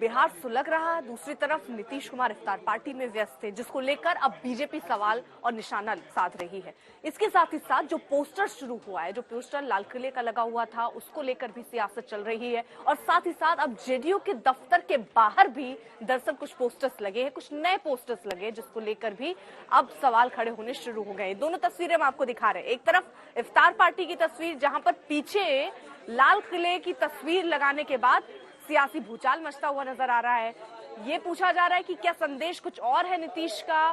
बिहार सुलग रहा, दूसरी तरफ नीतीश कुमार इफ्तार पार्टी में व्यस्त थे, जिसको लेकर अब बीजेपी सवाल और निशाना साध रही है। इसके साथ ही साथ जो पोस्टर शुरू हुआ है, जो पोस्टर लाल किले का लगा हुआ था, उसको लेकर भी सियासत चल रही है। और साथ ही साथ अब जेडीयू के दफ्तर के बाहर भी दरअसल कुछ पोस्टर्स लगे हैं, कुछ नए पोस्टर्स लगे, जिसको लेकर भी अब सवाल खड़े होने शुरू हो गए। दोनों तस्वीरें हम आपको दिखा रहे हैं। एक तरफ इफ्तार पार्टी की तस्वीर, जहां पर पीछे लाल किले की तस्वीर लगाने के बाद सियासी भूचाल मचता हुआ नजर आ रहा है। ये पूछा जा रहा है कि क्या संदेश कुछ और है नीतीश का,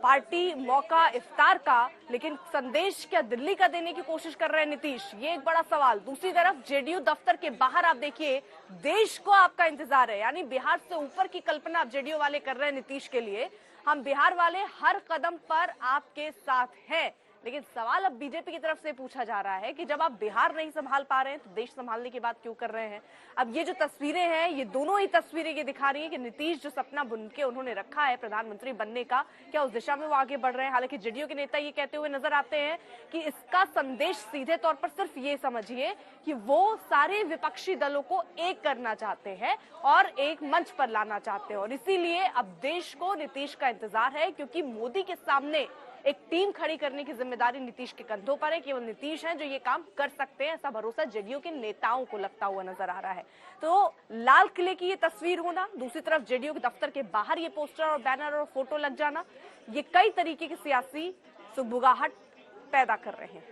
पार्टी मौका इफ्तार का, लेकिन संदेश क्या दिल्ली का देने की कोशिश कर रहे हैं नीतीश, ये एक बड़ा सवाल। दूसरी तरफ जेडीयू दफ्तर के बाहर आप देखिए, देश को आपका इंतजार है, यानी बिहार से ऊपर की कल्पना आप जेडीयू वाले कर रहे हैं नीतीश के लिए। हम बिहार वाले हर कदम पर आपके साथ हैं। लेकिन सवाल अब बीजेपी की तरफ से पूछा जा रहा है कि जब आप बिहार नहीं संभाल पा रहे हैं तो देश संभालने की बात क्यों कर रहे हैं। अब ये जो तस्वीरें हैं, ये दोनों ही तस्वीरें ये दिखा रही हैं कि नीतीश जो सपना बुन के उन्होंने रखा है प्रधानमंत्री बनने का, क्या उस दिशा में वो आगे बढ़ रहे हैं। हालांकि जेडीयू के नेता ये कहते हुए नजर आते हैं कि इसका संदेश सीधे तौर पर सिर्फ ये समझिए कि वो सारे विपक्षी दलों को एक करना चाहते हैं और एक मंच पर लाना चाहते हैं। और इसीलिए अब देश को नीतीश का इंतजार है, क्योंकि मोदी के सामने एक टीम खड़ी करने की जिम्मेदारी नीतीश के कंधों पर है। केवल नीतीश हैं जो ये काम कर सकते हैं, ऐसा भरोसा जेडीयू के नेताओं को लगता हुआ नजर आ रहा है। तो लाल किले की ये तस्वीर होना, दूसरी तरफ जेडीयू के दफ्तर के बाहर ये पोस्टर और बैनर और फोटो लग जाना, ये कई तरीके की सियासी सुगबुगाहट पैदा कर रहे हैं।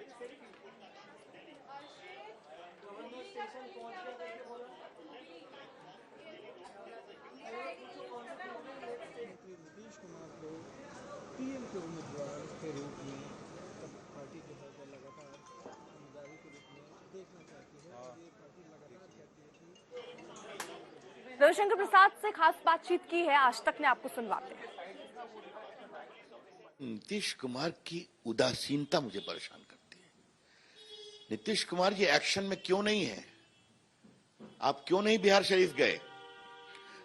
पीएम के उम्मीदवार के रूप में पार्टी जो है वो लगातार उम्मीदवारी के रूप में देखना चाहती है और ये पार्टी लगातार कहती है कि रविशंकर प्रसाद से खास बातचीत की है आज तक ने, आपको सुनवाते हैं। नीतीश कुमार की उदासीनता मुझे परेशान करती है। नीतीश कुमार ये एक्शन में क्यों नहीं है? आप क्यों नहीं बिहार शरीफ गए?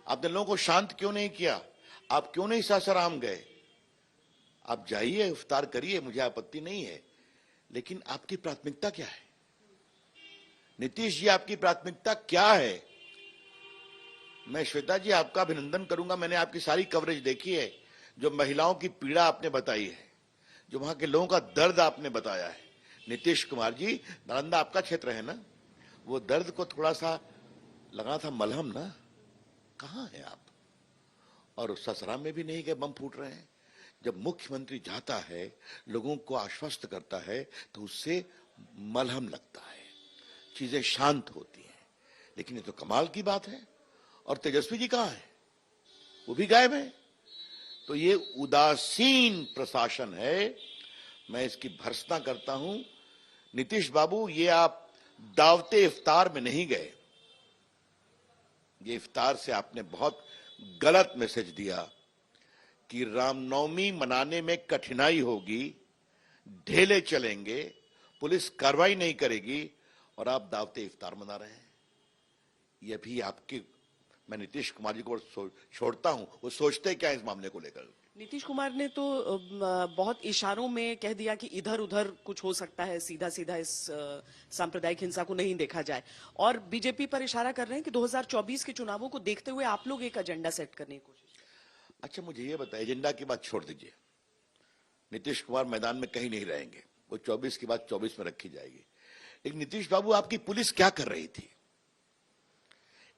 आपने लोगों को शांत क्यों नहीं किया? आप क्यों नहीं सासाराम गए? आप जाइए, इफ्तार करिए, मुझे आपत्ति नहीं है, लेकिन आपकी प्राथमिकता क्या है? नीतीश जी, आपकी प्राथमिकता क्या है? मैं श्वेता जी आपका अभिनंदन करूंगा। मैंने आपकी सारी कवरेज देखी है, जो महिलाओं की पीड़ा आपने बताई है, जो वहां के लोगों का दर्द आपने बताया है। नीतीश कुमार जी, नालंदा आपका क्षेत्र है ना, वो दर्द को थोड़ा सा लगाना था मलहम ना। कहां है आप? और सासाराम में भी नहीं गए, बम फूट रहे हैं। जब मुख्यमंत्री जाता है, लोगों को आश्वस्त करता है, तो उससे मलहम लगता है, चीजें शांत होती हैं। लेकिन ये तो कमाल की बात है। और तेजस्वी जी कहां है? वो भी गायब है। तो ये उदासीन प्रशासन है, मैं इसकी भर्त्सना करता हूं। नीतीश बाबू, ये आप दावते इफ्तार में नहीं गए। ये इफ्तार से आपने बहुत गलत मैसेज दिया कि रामनवमी मनाने में कठिनाई होगी, ढेले चलेंगे, पुलिस कार्रवाई नहीं करेगी, और आप दावते इफ्तार मना रहे हैं। यह भी आपके, मैं नीतीश कुमार जी को छोड़ता हूं, वो सोचते क्या इस मामले को लेकर। नीतीश कुमार ने तो बहुत इशारों में कह दिया कि इधर उधर कुछ हो सकता है, सीधा सीधा इस सांप्रदायिक हिंसा को नहीं देखा जाए। और बीजेपी पर इशारा कर रहे हैं कि 2024 के चुनावों को देखते हुए आप लोग एक एजेंडा सेट करने की कोशिश। अच्छा, मुझे ये बताइए, एजेंडा की बात छोड़ दीजिए। नीतीश कुमार मैदान में कहीं नहीं रहेंगे, वो 24 की बात 24 में रखी जाएगी। लेकिन नीतीश बाबू, आपकी पुलिस क्या कर रही थी?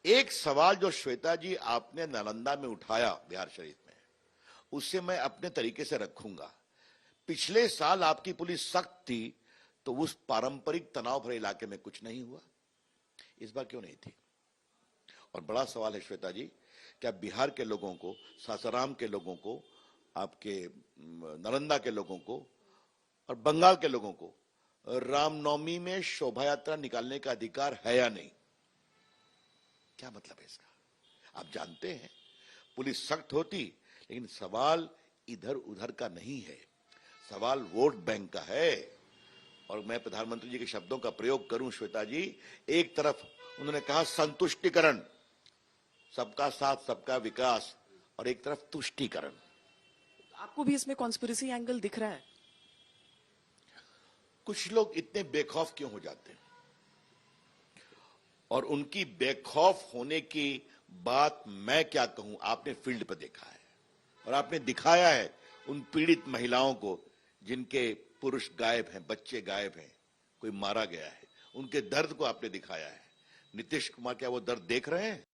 एक सवाल जो श्वेता जी आपने नालंदा में उठाया बिहार शरीफ में, उससे मैं अपने तरीके से रखूंगा। पिछले साल आपकी पुलिस सख्त थी, तो उस पारंपरिक तनाव भरे इलाके में कुछ नहीं हुआ। इस बार क्यों नहीं थी? और बड़ा सवाल है श्वेता जी, क्या बिहार के लोगों को, सासाराम के लोगों को, आपके नालंदा के लोगों को और बंगाल के लोगों को रामनवमी में शोभा यात्रा निकालने का अधिकार है या नहीं? क्या मतलब है इसका? आप जानते हैं पुलिस सख्त होती, लेकिन सवाल इधर उधर का नहीं है, सवाल वोट बैंक का है। और मैं प्रधानमंत्री जी के शब्दों का प्रयोग करूं श्वेता जी, एक तरफ उन्होंने कहा संतुष्टिकरण, सबका साथ सबका विकास, और एक तरफ तुष्टिकरण। आपको भी इसमें कॉन्स्पिरेसी एंगल दिख रहा है? कुछ लोग इतने बेखौफ क्यों हो जाते हैं, और उनकी बेखौफ होने की बात मैं क्या कहूं, आपने फील्ड पर देखा है और आपने दिखाया है उन पीड़ित महिलाओं को जिनके पुरुष गायब हैं, बच्चे गायब हैं, कोई मारा गया है, उनके दर्द को आपने दिखाया है। नीतीश कुमार क्या वो दर्द देख रहे हैं?